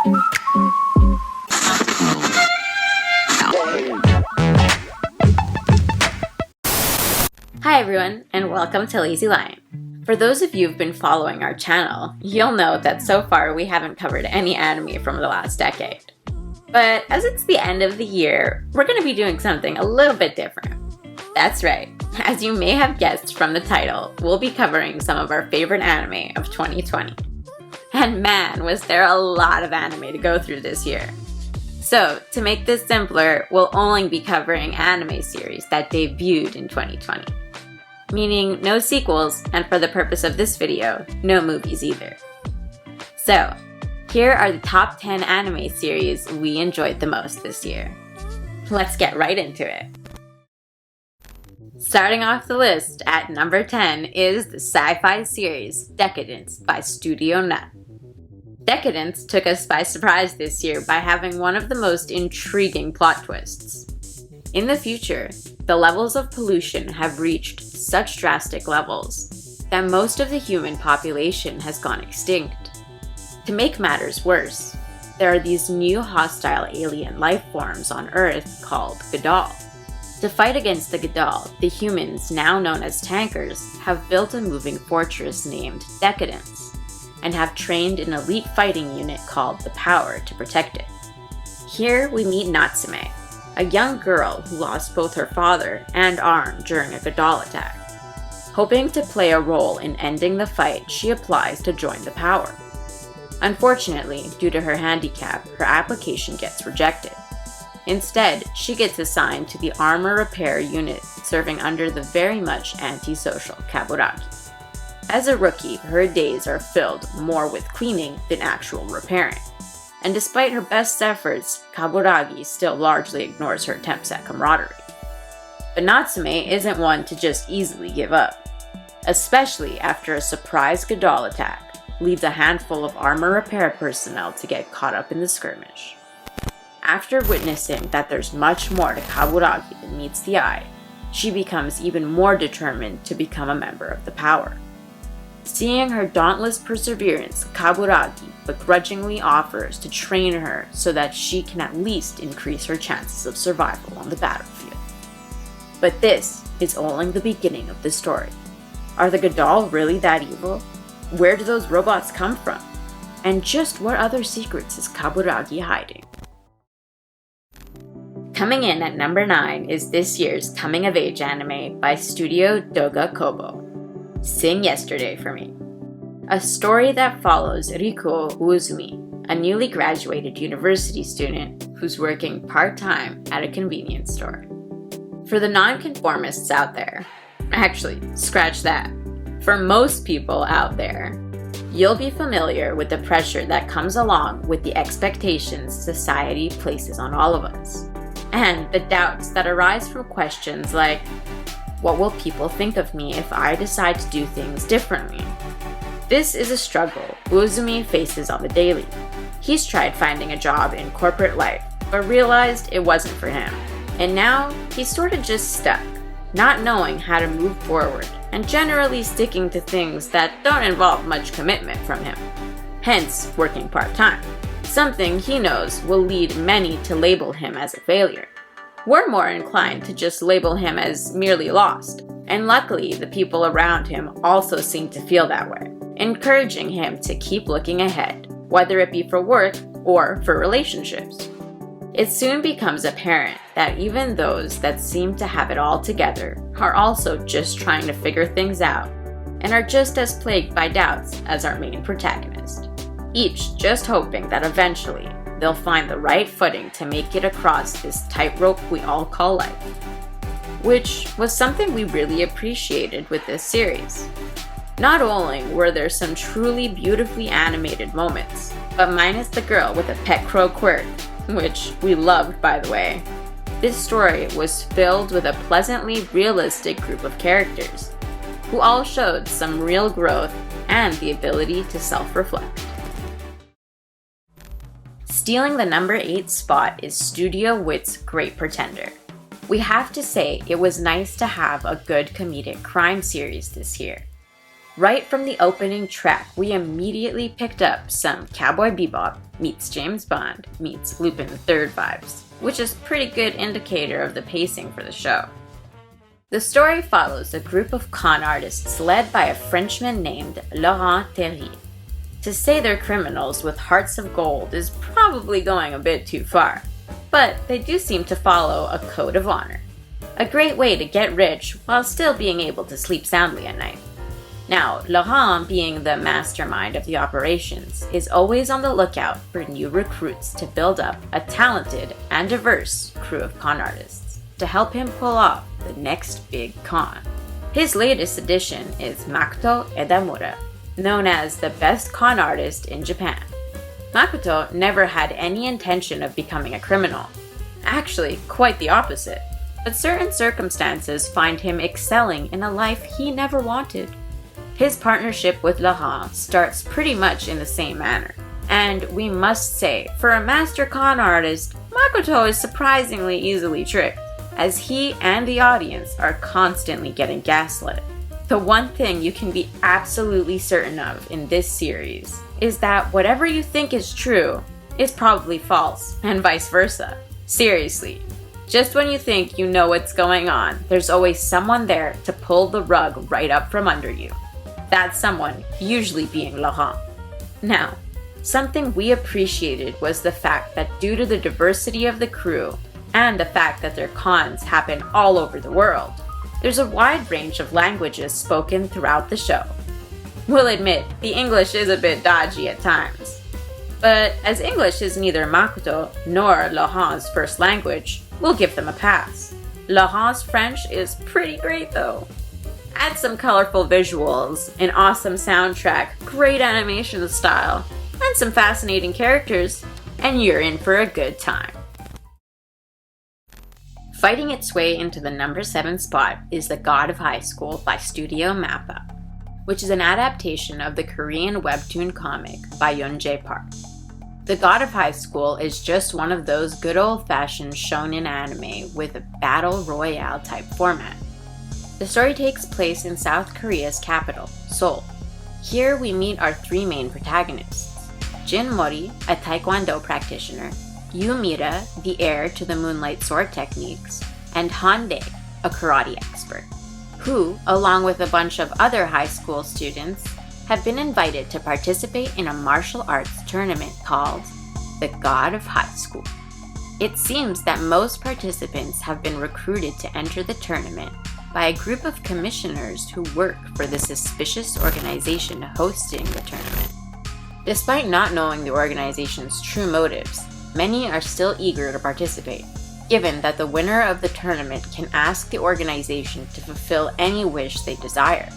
Hi everyone, and welcome to Lazy Lion. For those of you who've been following our channel, you'll know that so far we haven't covered any anime from the last decade. But as it's the end of the year, we're going to be doing something a little bit different. That's right, as you may have guessed from the title, we'll be covering some of our favorite anime of 2020. And man, was there a lot of anime to go through this year. So, to make this simpler, we'll only be covering anime series that debuted in 2020. Meaning no sequels, and for the purpose of this video, no movies either. So, here are the top 10 anime series we enjoyed the most this year. Let's get right into it. Starting off the list at number 10 is the sci-fi series Deca-Dence by Studio Nut. Deca-Dence took us by surprise this year by having one of the most intriguing plot twists. In the future, the levels of pollution have reached such drastic levels that most of the human population has gone extinct. To make matters worse, there are these new hostile alien life forms on Earth called Gadol. To fight against the Gadol, the humans, now known as tankers, have built a moving fortress named Deca-Dence and have trained an elite fighting unit called the Power to protect it. Here we meet Natsume, a young girl who lost both her father and arm during a Gadol attack. Hoping to play a role in ending the fight, she applies to join the Power. Unfortunately, due to her handicap, her application gets rejected. Instead, she gets assigned to the armor repair unit serving under the very much antisocial Kaburagi. As a rookie, her days are filled more with cleaning than actual repairing. And despite her best efforts, Kaburagi still largely ignores her attempts at camaraderie. But Natsume isn't one to just easily give up, especially after a surprise Gadol attack leaves a handful of armor repair personnel to get caught up in the skirmish. After witnessing that there's much more to Kaburagi than meets the eye, she becomes even more determined to become a member of the Power. Seeing her dauntless perseverance, Kaburagi begrudgingly offers to train her so that she can at least increase her chances of survival on the battlefield. But this is only the beginning of the story. Are the Gadol really that evil? Where do those robots come from? And just what other secrets is Kaburagi hiding? Coming in at number 9 is this year's coming-of-age anime by Studio Doga Kobo. Sing Yesterday for Me. A story that follows Rikuo Uozumi, a newly graduated university student who's working part-time at a convenience store. For the nonconformists out there, actually, scratch that. For most people out there, you'll be familiar with the pressure that comes along with the expectations society places on all of us, and the doubts that arise from questions like, what will people think of me if I decide to do things differently? This is a struggle Uozumi faces on the daily. He's tried finding a job in corporate life, but realized it wasn't for him. And now, he's sort of just stuck, not knowing how to move forward, and generally sticking to things that don't involve much commitment from him. Hence, working part-time. Something he knows will lead many to label him as a failure. We're more inclined to just label him as merely lost, and luckily the people around him also seem to feel that way, encouraging him to keep looking ahead, whether it be for work or for relationships. It soon becomes apparent that even those that seem to have it all together are also just trying to figure things out, and are just as plagued by doubts as our main protagonist, each just hoping that eventually they'll find the right footing to make it across this tightrope we all call life. Which was something we really appreciated with this series. Not only were there some truly beautifully animated moments, but minus the girl with a pet crow quirk, which we loved by the way, this story was filled with a pleasantly realistic group of characters, who all showed some real growth and the ability to self-reflect. Stealing the number 8 spot is Studio Wit's Great Pretender. We have to say it was nice to have a good comedic crime series this year. Right from the opening track, we immediately picked up some Cowboy Bebop meets James Bond meets Lupin III vibes, which is a pretty good indicator of the pacing for the show. The story follows a group of con artists led by a Frenchman named Laurent Terrier. To say they're criminals with hearts of gold is probably going a bit too far, but they do seem to follow a code of honor. A great way to get rich while still being able to sleep soundly at night. Now, Laurent, being the mastermind of the operations, is always on the lookout for new recruits to build up a talented and diverse crew of con artists to help him pull off the next big con. His latest addition is Makoto Edamura, known as the best con artist in Japan. Makoto never had any intention of becoming a criminal. Actually, quite the opposite. But certain circumstances find him excelling in a life he never wanted. His partnership with Laurent starts pretty much in the same manner. And we must say, for a master con artist, Makoto is surprisingly easily tricked, as he and the audience are constantly getting gaslit. The one thing you can be absolutely certain of in this series is that whatever you think is true is probably false, and vice versa. Seriously, just when you think you know what's going on, there's always someone there to pull the rug right up from under you. That someone usually being Laurent. Now, something we appreciated was the fact that due to the diversity of the crew and the fact that their cons happen all over the world, there's a wide range of languages spoken throughout the show. We'll admit, the English is a bit dodgy at times. But as English is neither Makoto nor Laurent's first language, we'll give them a pass. Laurent's French is pretty great though. Add some colorful visuals, an awesome soundtrack, great animation style, and some fascinating characters, and you're in for a good time. Fighting its way into the number 7 spot is The God of High School by Studio Mappa, which is an adaptation of the Korean webtoon comic by Yeonjae Park. The God of High School is just one of those good old-fashioned shonen anime with a battle royale type format. The story takes place in South Korea's capital, Seoul. Here we meet our 3 main protagonists: Jin Mori, a taekwondo practitioner, Yumira, the heir to the moonlight sword techniques, and Hande, a karate expert, who, along with a bunch of other high school students, have been invited to participate in a martial arts tournament called The God of High School. It seems that most participants have been recruited to enter the tournament by a group of commissioners who work for the suspicious organization hosting the tournament. Despite not knowing the organization's true motives, many are still eager to participate, given that the winner of the tournament can ask the organization to fulfill any wish they desire.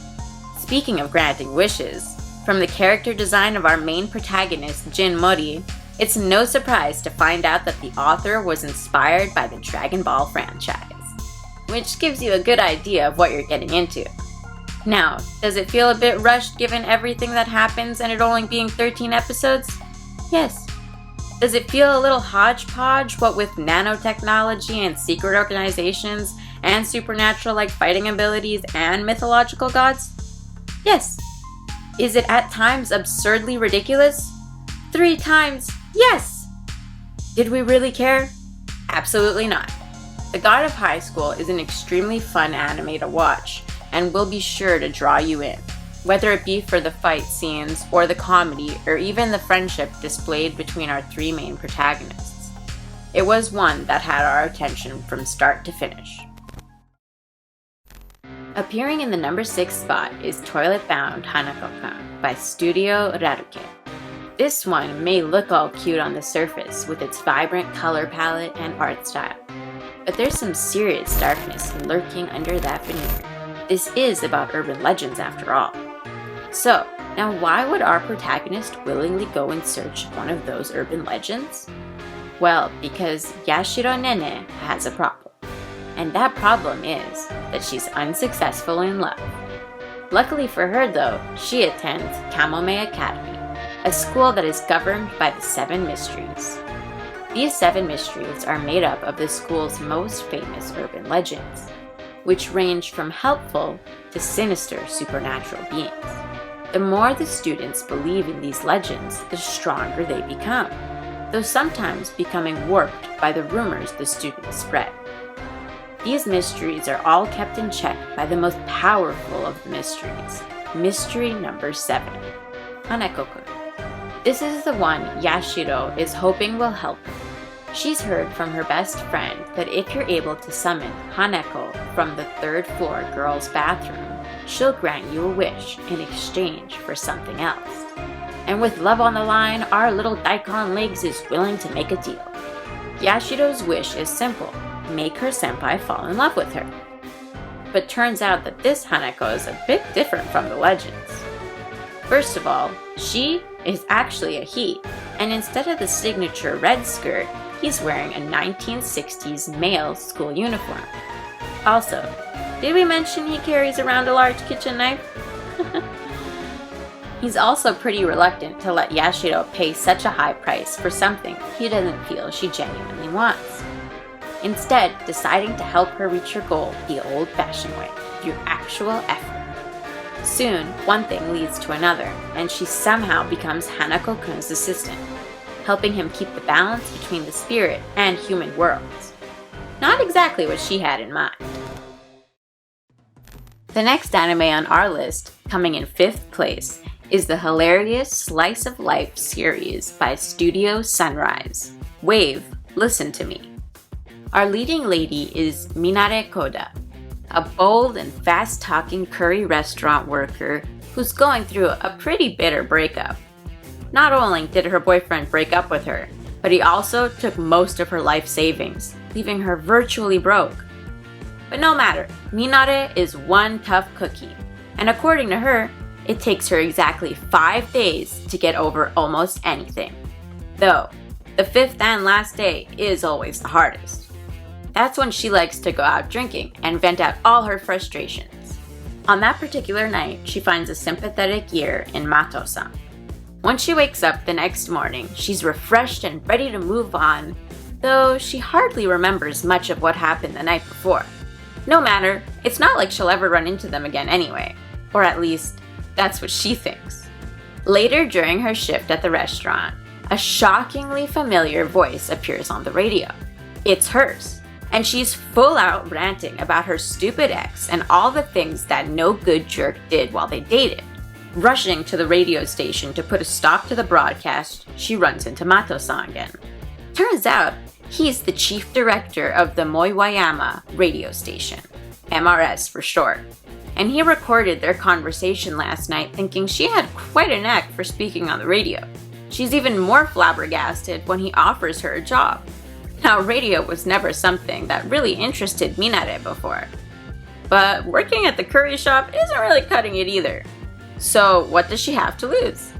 Speaking of granting wishes, from the character design of our main protagonist, Jin Mori, it's no surprise to find out that the author was inspired by the Dragon Ball franchise, which gives you a good idea of what you're getting into. Now, does it feel a bit rushed given everything that happens and it only being 13 episodes? Yes. Does it feel a little hodgepodge, what with nanotechnology and secret organizations and supernatural-like fighting abilities and mythological gods? Yes. Is it at times absurdly ridiculous? 3 times, yes! Did we really care? Absolutely not. The God of High School is an extremely fun anime to watch and will be sure to draw you in, whether it be for the fight scenes or the comedy or even the friendship displayed between our 3 main protagonists. It was one that had our attention from start to finish. Appearing in the number 6 spot is Toilet Bound Hanako-kun by Studio Raruke. This one may look all cute on the surface with its vibrant color palette and art style, but there's some serious darkness lurking under that veneer. This is about urban legends after all. So, now why would our protagonist willingly go in search of one of those urban legends? Well, because Yashiro Nene has a problem. And that problem is that she's unsuccessful in love. Luckily for her though, she attends Kamome Academy, a school that is governed by the 7 mysteries. These 7 mysteries are made up of the school's most famous urban legends, which range from helpful to sinister supernatural beings. The more the students believe in these legends, the stronger they become, though sometimes becoming warped by the rumors the students spread. These mysteries are all kept in check by the most powerful of the mysteries, mystery number 7, Hanako-kun. This is the one Yashiro is hoping will help her. She's heard from her best friend that if you're able to summon Hanako from the 3rd floor girls' bathroom, she'll grant you a wish in exchange for something else. And with love on the line, our little daikon legs is willing to make a deal. Yashiro's wish is simple: make her senpai fall in love with her. But turns out that this Hanako is a bit different from the legends. First of all, she is actually a he, and instead of the signature red skirt, he's wearing a 1960s male school uniform. Also, did we mention he carries around a large kitchen knife? He's also pretty reluctant to let Yashiro pay such a high price for something he doesn't feel she genuinely wants. Instead, deciding to help her reach her goal the old-fashioned way, through actual effort. Soon, one thing leads to another, and she somehow becomes Hanako-kun's assistant, helping him keep the balance between the spirit and human worlds. Not exactly what she had in mind. The next anime on our list, coming in 5th place, is the hilarious Slice of Life series by Studio Sunrise. Wave, listen to me. Our leading lady is Minare Koda, a bold and fast-talking curry restaurant worker who's going through a pretty bitter breakup. Not only did her boyfriend break up with her, but he also took most of her life savings, leaving her virtually broke. But no matter, Minare is one tough cookie, and according to her, it takes her exactly 5 days to get over almost anything. Though, the 5th and last day is always the hardest. That's when she likes to go out drinking and vent out all her frustrations. On that particular night, she finds a sympathetic ear in Mato-san. Once she wakes up the next morning, she's refreshed and ready to move on, though she hardly remembers much of what happened the night before. No matter, it's not like she'll ever run into them again anyway, or at least, that's what she thinks. Later during her shift at the restaurant, a shockingly familiar voice appears on the radio. It's hers, and she's full out ranting about her stupid ex and all the things that no good jerk did while they dated. Rushing to the radio station to put a stop to the broadcast, she runs into Mato-san again. Turns out, he's the chief director of the Moiwayama radio station, MRS for short, and he recorded their conversation last night thinking she had quite a knack for speaking on the radio. She's even more flabbergasted when he offers her a job. Now, radio was never something that really interested Minare before, but working at the curry shop isn't really cutting it either. So what does she have to lose?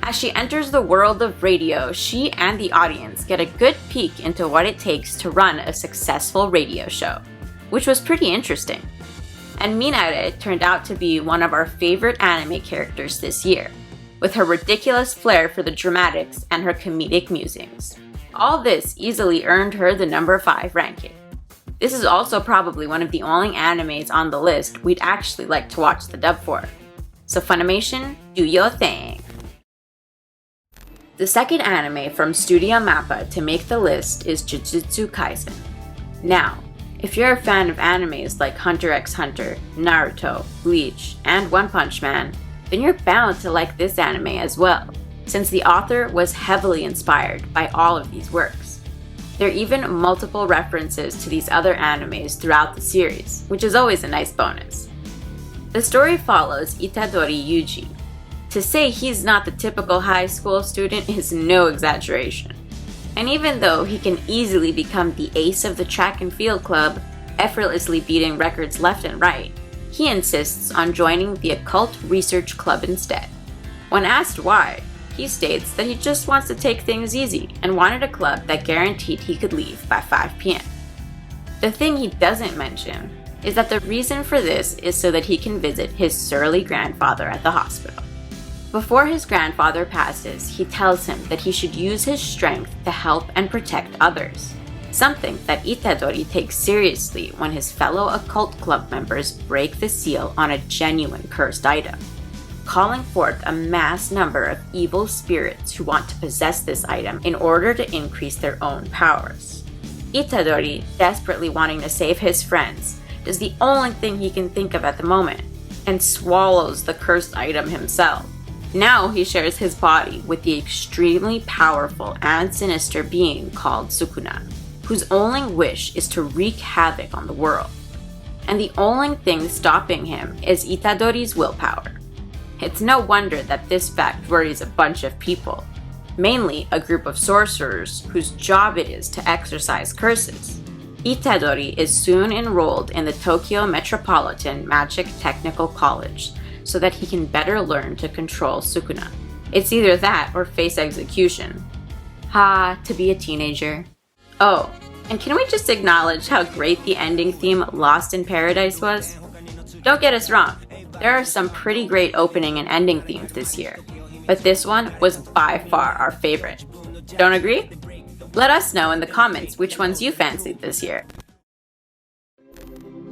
As she enters the world of radio, she and the audience get a good peek into what it takes to run a successful radio show, which was pretty interesting. And Minare turned out to be one of our favorite anime characters this year, with her ridiculous flair for the dramatics and her comedic musings. All this easily earned her the number 5 ranking. This is also probably one of the only animes on the list we'd actually like to watch the dub for. So Funimation, do your thing! The second anime from Studio Mappa to make the list is Jujutsu Kaisen. Now, if you're a fan of animes like Hunter x Hunter, Naruto, Bleach, and One Punch Man, then you're bound to like this anime as well, since the author was heavily inspired by all of these works. There are even multiple references to these other animes throughout the series, which is always a nice bonus. The story follows Itadori Yuji. To say he's not the typical high school student is no exaggeration. And even though he can easily become the ace of the track and field club, effortlessly beating records left and right, he insists on joining the occult research club instead. When asked why, he states that he just wants to take things easy and wanted a club that guaranteed he could leave by 5 p.m. The thing he doesn't mention is that the reason for this is so that he can visit his surly grandfather at the hospital. Before his grandfather passes, he tells him that he should use his strength to help and protect others, something that Itadori takes seriously when his fellow occult club members break the seal on a genuine cursed item. calling forth a mass number of evil spirits who want to possess this item in order to increase their own powers. Itadori, desperately wanting to save his friends, does the only thing he can think of at the moment, and swallows the cursed item himself. Now he shares his body with the extremely powerful and sinister being called Sukuna, whose only wish is to wreak havoc on the world. And the only thing stopping him is Itadori's willpower. It's no wonder that this fact worries a bunch of people, mainly a group of sorcerers whose job it is to exorcise curses. Itadori is soon enrolled in the Tokyo Metropolitan Magic Technical College so that he can better learn to control Sukuna. It's either that or face execution. To be a teenager. Oh, and can we just acknowledge how great the ending theme Lost in Paradise was? Don't get us wrong, there are some pretty great opening and ending themes this year, but this one was by far our favorite. Don't agree? Let us know in the comments which ones you fancied this year.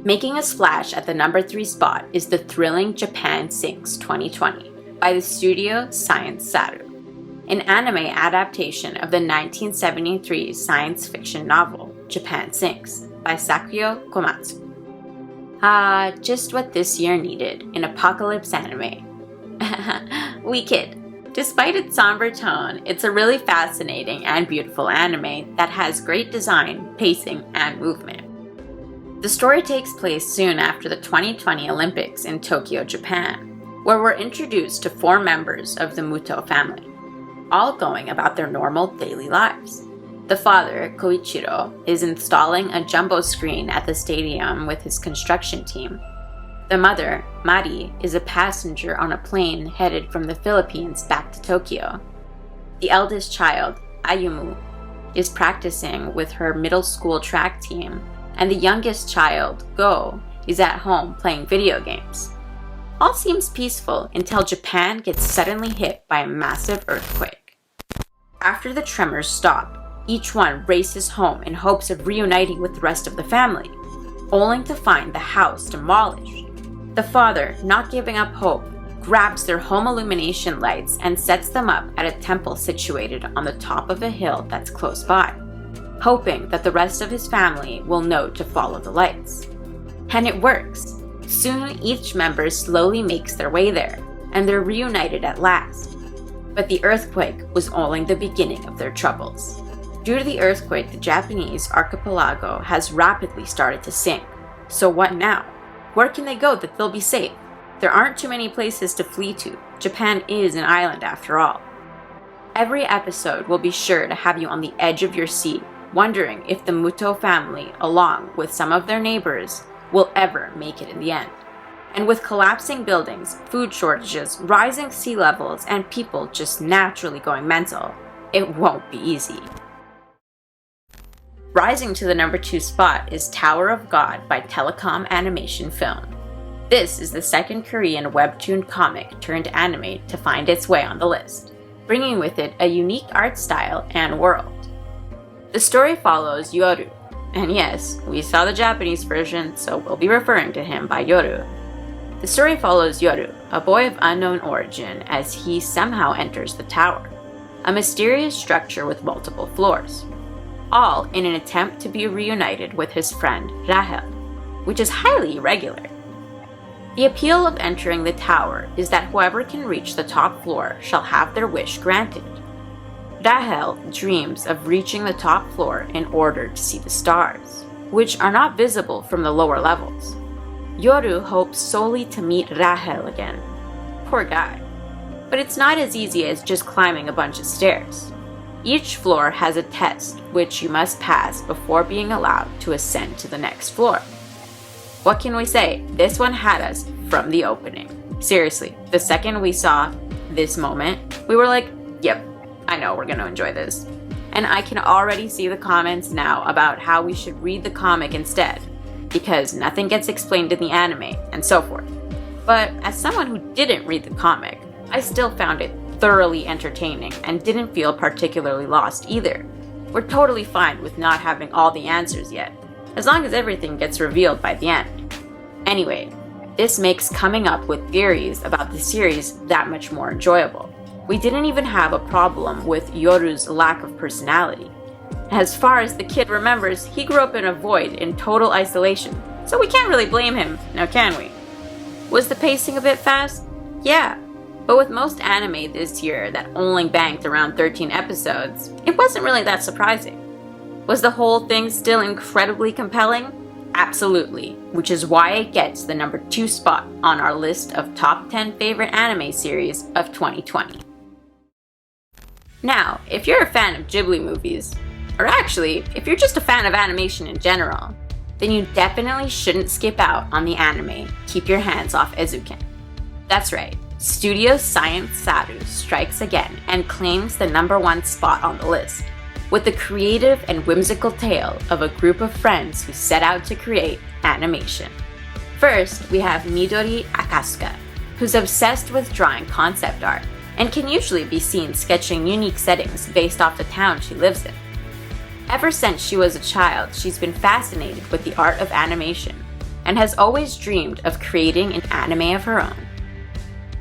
Making a splash at the number 3 spot is the thrilling Japan Sinks 2020 by the studio Science Saru, an anime adaptation of the 1973 science fiction novel Japan Sinks by Sakyo Komatsu. Just what this year needed in apocalypse anime. We kid. Despite its somber tone, it's a really fascinating and beautiful anime that has great design, pacing, and movement. The story takes place soon after the 2020 Olympics in Tokyo, Japan, where we're introduced to 4 members of the Muto family, all going about their normal daily lives. The father, Koichiro, is installing a jumbo screen at the stadium with his construction team. The mother, Mari, is a passenger on a plane headed from the Philippines back to Tokyo. The eldest child, Ayumu, is practicing with her middle school track team, and the youngest child, Go, is at home playing video games. All seems peaceful until Japan gets suddenly hit by a massive earthquake. After the tremors stop, each one races home in hopes of reuniting with the rest of the family, only to find the house demolished. The father, not giving up hope, grabs their home illumination lights and sets them up at a temple situated on the top of a hill that's close by, hoping that the rest of his family will know to follow the lights. And it works. Soon each member slowly makes their way there, and they're reunited at last. But the earthquake was only the beginning of their troubles. Due to the earthquake, the Japanese archipelago has rapidly started to sink. So what now? Where can they go that they'll be safe? There aren't too many places to flee to. Japan is an island after all. Every episode will be sure to have you on the edge of your seat, wondering if the Muto family, along with some of their neighbors, will ever make it in the end. And with collapsing buildings, food shortages, rising sea levels, and people just naturally going mental, it won't be easy. Rising to the number 2 spot is Tower of God by Telecom Animation Film. This is the second Korean webtoon comic turned anime to find its way on the list, bringing with it a unique art style and world. The story follows Yoru, and yes, we saw the Japanese version, so we'll be referring to him by Yoru. The story follows Yoru, a boy of unknown origin, as he somehow enters the tower, a mysterious structure with multiple floors, all in an attempt to be reunited with his friend Rahel, which is highly irregular. The appeal of entering the tower is that whoever can reach the top floor shall have their wish granted. Rahel dreams of reaching the top floor in order to see the stars, which are not visible from the lower levels. Yoru hopes solely to meet Rahel again. Poor guy. But it's not as easy as just climbing a bunch of stairs. Each floor has a test which you must pass before being allowed to ascend to the next floor. What can we say? This one had us from the opening. Seriously, the second we saw this moment, we were like, yep, I know we're gonna enjoy this. And I can already see the comments now about how we should read the comic instead, because nothing gets explained in the anime, and so forth. But as someone who didn't read the comic, I still found it thoroughly entertaining and didn't feel particularly lost either. We're totally fine with not having all the answers yet, as long as everything gets revealed by the end. Anyway, This makes coming up with theories about the series that much more enjoyable. We didn't even have a problem with Yoru's lack of personality. As far as the kid remembers, he grew up in a void in total isolation, so we can't really blame him, now can we? Was the pacing a bit fast? Yeah, but with most anime this year that only banked around 13 episodes, it wasn't really that surprising. Was the whole thing still incredibly compelling? Absolutely, which is why it gets the number 2 spot on our list of top 10 favorite anime series of 2020. Now, if you're a fan of Ghibli movies, or actually, if you're just a fan of animation in general, then you definitely shouldn't skip out on the anime Keep Your Hands Off Eizouken. That's right, Studio Science Saru strikes again and claims the number 1 spot on the list, with the creative and whimsical tale of a group of friends who set out to create animation. First, we have Midori Akasuka, who's obsessed with drawing concept art and can usually be seen sketching unique settings based off the town she lives in. Ever since she was a child, she's been fascinated with the art of animation and has always dreamed of creating an anime of her own.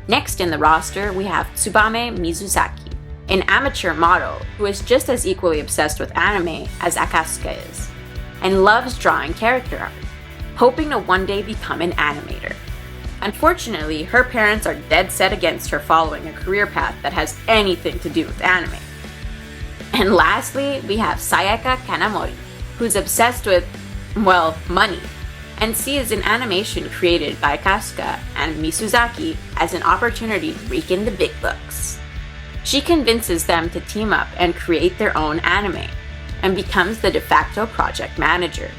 Next in the roster, we have Tsubame Mizusaki, an amateur model who is just as equally obsessed with anime as Akasuka is, and loves drawing character art, hoping to one day become an animator. Unfortunately, her parents are dead set against her following a career path that has anything to do with anime. And lastly, we have Sayaka Kanamori, who's obsessed with, well, money, and sees an animation created by Akasuka and Mizusaki as an opportunity to rake in the big bucks. She convinces them to team up and create their own anime, and becomes the de facto project manager,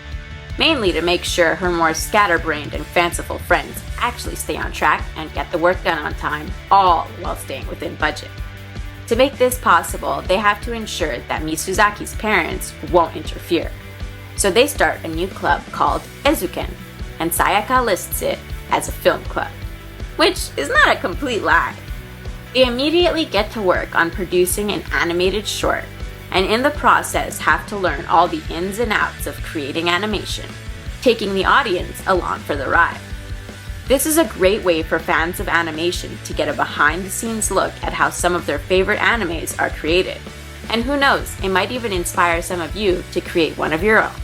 mainly to make sure her more scatterbrained and fanciful friends actually stay on track and get the work done on time, all while staying within budget. To make this possible, they have to ensure that Mizusaki's parents won't interfere. So they start a new club called Eizouken, and Sayaka lists it as a film club, which is not a complete lie. They immediately get to work on producing an animated short, and in the process have to learn all the ins and outs of creating animation, taking the audience along for the ride. This is a great way for fans of animation to get a behind-the-scenes look at how some of their favorite animes are created. And who knows, it might even inspire some of you to create one of your own.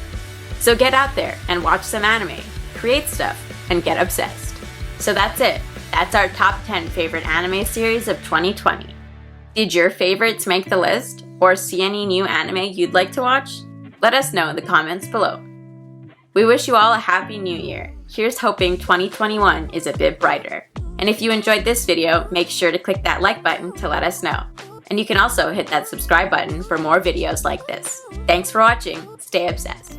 So get out there and watch some anime, create stuff, and get obsessed. So that's it. That's our top 10 favorite anime series of 2020. Did your favorites make the list? Or see any new anime you'd like to watch? Let us know in the comments below. We wish you all a happy new year. Here's hoping 2021 is a bit brighter. And if you enjoyed this video, make sure to click that like button to let us know. And you can also hit that subscribe button for more videos like this. Thanks for watching. Stay obsessed.